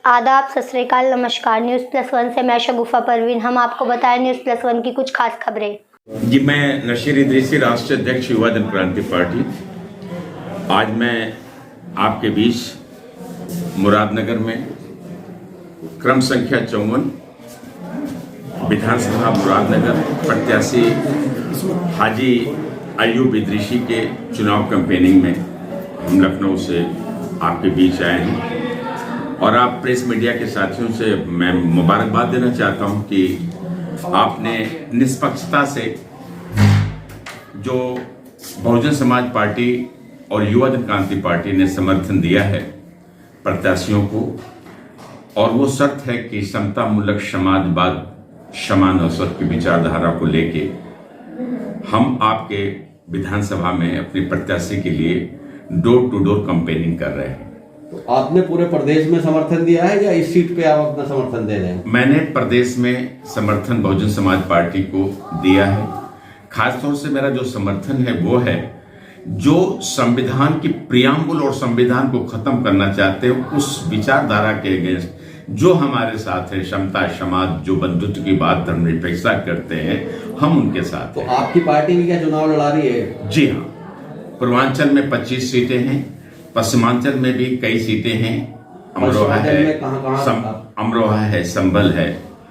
आदाब, सत श्री अकाल, नमस्कार। न्यूज़ प्लस वन से मैं शगुफा परवीन। हम आपको बताएं न्यूज़ प्लस वन की कुछ खास खबरें। जी, मैं नशीर इदरीसी, राष्ट्रीय अध्यक्ष युवा जन क्रांति पार्टी। आज मैं आपके बीच मुरादनगर में क्रम संख्या 54 विधानसभा मुरादनगर प्रत्याशी हाजी अयूब इदरीसी के चुनाव कैंपेनिंग में हम लखनऊ से आपके बीच आए हैं और आप प्रेस मीडिया के साथियों से मैं मुबारकबाद देना चाहता हूं कि आपने निष्पक्षता से जो बहुजन समाज पार्टी और युवा जन क्रांति पार्टी ने समर्थन दिया है प्रत्याशियों को, और वो शर्त है कि समतामूलक समाजवाद समान अवसर की विचारधारा को लेके हम आपके विधानसभा में अपने प्रत्याशी के लिए डोर टू डोर कैंपेनिंग कर रहे हैं। तो आपने पूरे प्रदेश में समर्थन दिया है या इस सीट पे आप अपना समर्थन दे रहे हैं? मैंने प्रदेश में समर्थन बहुजन समाज पार्टी को दिया है। खासतौर से मेरा जो समर्थन है वो है जो संविधान की प्रियम्बल और संविधान को खत्म करना चाहते हैं, उस विचारधारा के अगेंस्ट जो हमारे साथ है, समता समाज, जो बंधुत्व की बात धर्मनिरपेक्षता करते हैं, हम उनके साथ तो हैं। आपकी पार्टी भी क्या चुनाव लड़ा रही है? जी हाँ, पूर्वांचल में 25 सीटें हैं, पश्चिमांचल में भी कई सीटें हैं। अमरोहा है, अमरोहा है, संभल है।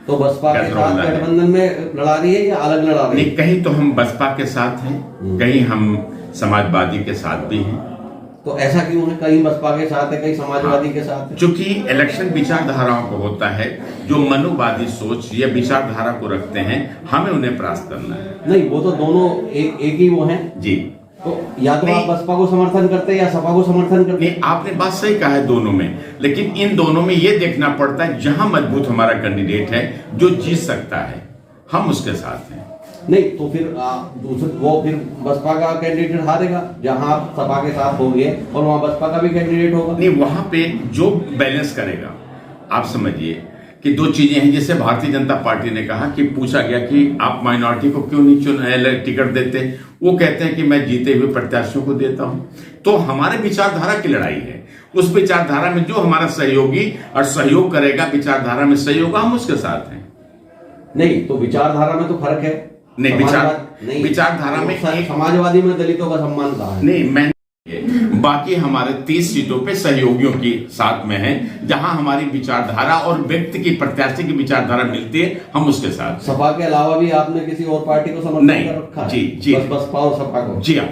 तो बसपा के साथ गठबंधन में लड़ा रही है या अलग लड़ा रही है? नहीं, कहीं तो हम बसपा के साथ हैं, कहीं हम समाजवादी के साथ भी हैं। तो ऐसा क्यों है? कहीं बसपा के साथ है, कहीं समाजवादी के साथ है? क्योंकि इलेक्शन विचारधाराओं को होता है, जो मनोवादी सोच या विचारधारा को रखते हैं, हमें उन्हें परास्त करना है। नहीं, वो तो दोनों एक ही वो हैं जी। तो या तो आप बसपा को समर्थन करते हैं या सपा को समर्थन करते हैं। आपने बात सही कहा है दोनों में, लेकिन इन दोनों में ये देखना पड़ता है जहां मजबूत हमारा कैंडिडेट है, जो जीत सकता है, हम उसके साथ हैं। नहीं तो फिर वो फिर बसपा का कैंडिडेट हारेगा जहां आप सपा के साथ होंगे और वहां बसपा का भी कैंडिडेट होगा। नहीं, वहां पे जो बैलेंस करेगा, आप समझिए कि दो चीजें हैं। जैसे भारतीय जनता पार्टी ने कहा कि पूछा गया कि आप माइनॉरिटी को क्यों नहीं टिकट देते, वो कहते हैं कि मैं जीते हुए प्रत्याशियों को देता हूं। तो हमारे विचारधारा की लड़ाई है, उस विचारधारा में जो हमारा सहयोगी और सहयोग करेगा, विचारधारा में सहयोग, हम उसके साथ हैं। नहीं तो विचारधारा में तो फर्क है। नहीं, विचारधारा में समाजवादी में दलितों का सम्मान कहा है? नहीं, मैं बाकी हमारे 30 सीटों पे सहयोगियों के साथ में है, जहां हमारी विचारधारा और व्यक्ति की, प्रत्याशी की विचारधारा मिलती है, हम उसके साथ। सपा के अलावा भी आपने किसी और पार्टी को समर्थन कर रखा है? जी, बस बसपा और सपा को? जी हाँ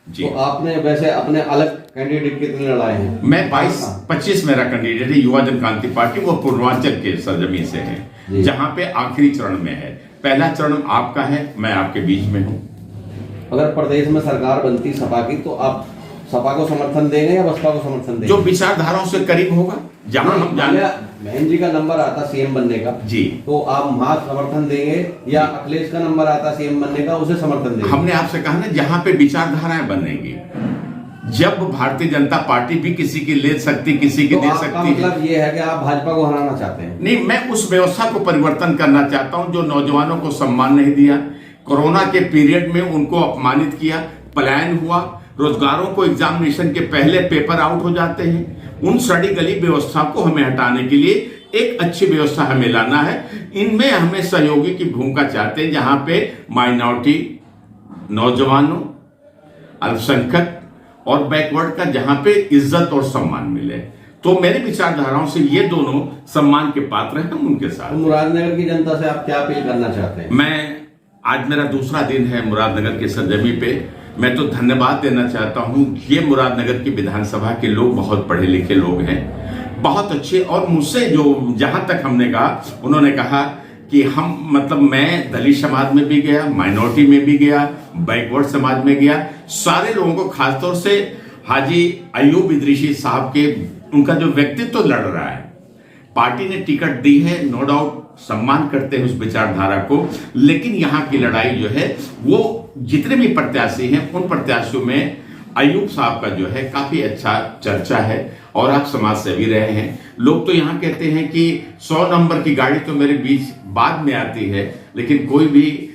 जी। तो आपने वैसे अपने अलग कैंडिडेट कितने लड़ाए हैं? मैं 22-25 मेरा कैंडिडेट है युवा जन क्रांति पार्टी, वो पूर्वांचल के सरजमी से है, जहां पे आखिरी चरण में है। पहला चरण आपका है, मैं आपके बीच में हूँ। अगर प्रदेश में सरकार बनती सपा की, तो आप सपा को समर्थन देंगे या बसपा को समर्थन देंगे? जो विचारधाराओं से करीब होगा, जहां हम जाने। बहन जी का नंबर आता सीएम बनने का जी, तो आप वहां समर्थन देंगे या अखिलेश का नंबर आता सीएम बनने का, उसे समर्थन देंगे? हमने आपसे कहा ना, जहां पे विचारधाराएं बनेंगी, जब भारतीय जनता पार्टी भी किसी की ले सकती, किसी की दे सकती है। मतलब ये है कि आप भाजपा को हराना चाहते हैं? नहीं, मैं उस व्यवस्था को परिवर्तन करना चाहता हूं जो नौजवानों को सम्मान नहीं दिया, कोरोना के पीरियड में उनको अपमानित किया, पलायन हुआ, रोजगारों को एग्जामिनेशन के पहले पेपर आउट हो जाते हैं। उन सड़ी गली व्यवस्था को हमें हटाने के लिए एक अच्छी व्यवस्था हमें लाना है। इनमें हमें सहयोगी की भूमिका चाहते हैं, जहां पे माइनॉरिटी, नौजवानों, अल्पसंख्यक और बैकवर्ड का जहां पे इज्जत और सम्मान मिले। तो मेरी विचारधाराओं से ये दोनों सम्मान के पात्र हैं, हम उनके साथ। तो मुरादनगर की जनता से आप क्या अपील करना चाहते हैं? मैं आज मेरा दूसरा दिन है मुरादनगर के सरजमी पे। मैं तो धन्यवाद देना चाहता हूं। ये मुरादनगर की विधानसभा के लोग बहुत पढ़े लिखे लोग हैं, बहुत अच्छे, और मुझसे जो जहां तक हमने कहा, उन्होंने कहा कि हम, मतलब मैं दलित समाज में भी गया, माइनॉरिटी में भी गया, बैकवर्ड समाज में गया, सारे लोगों को, खासतौर से हाजी अयूब इदरीसी साहब के, उनका जो व्यक्तित्व लड़ रहा है, पार्टी ने टिकट दी है, नो डाउट सम्मान करते हैं उस विचारधारा को, लेकिन यहाँ की लड़ाई जो है वो जितने भी प्रत्याशी हैं, उन प्रत्याशियों में अयूब साहब का जो है काफी अच्छा चर्चा है, और आप समाज सेवी रहे हैं। लोग तो यहाँ कहते हैं कि 100 नंबर की गाड़ी तो मेरे बीच बाद में आती है, लेकिन कोई भी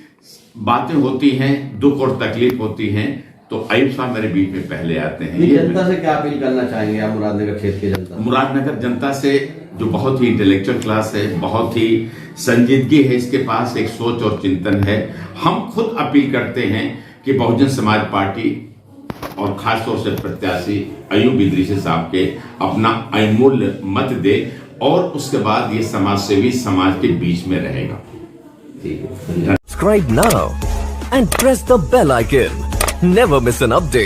बातें होती हैं, दुख और तकलीफ होती हैं, तो अयूब साहब मेरे बीच में पहले आते हैं। ये जनता से क्या अपील करना चाहेंगे आप, मुरादनगर क्षेत्र की जनता? मुरादनगर जनता से, जो बहुत ही इंटेलेक्चुअल क्लास है, बहुत ही संजीदगी है इसके पास, एक सोच और चिंतन है, हम खुद अपील करते हैं कि बहुजन समाज पार्टी और खासतौर से प्रत्याशी अयूब इदरीसी साहब के अपना अमूल्य मत दे और उसके बाद ये समाज सेवी समाज के बीच में रहेगा। ठीक है। Subscribe now and press the bell icon. Never miss an update.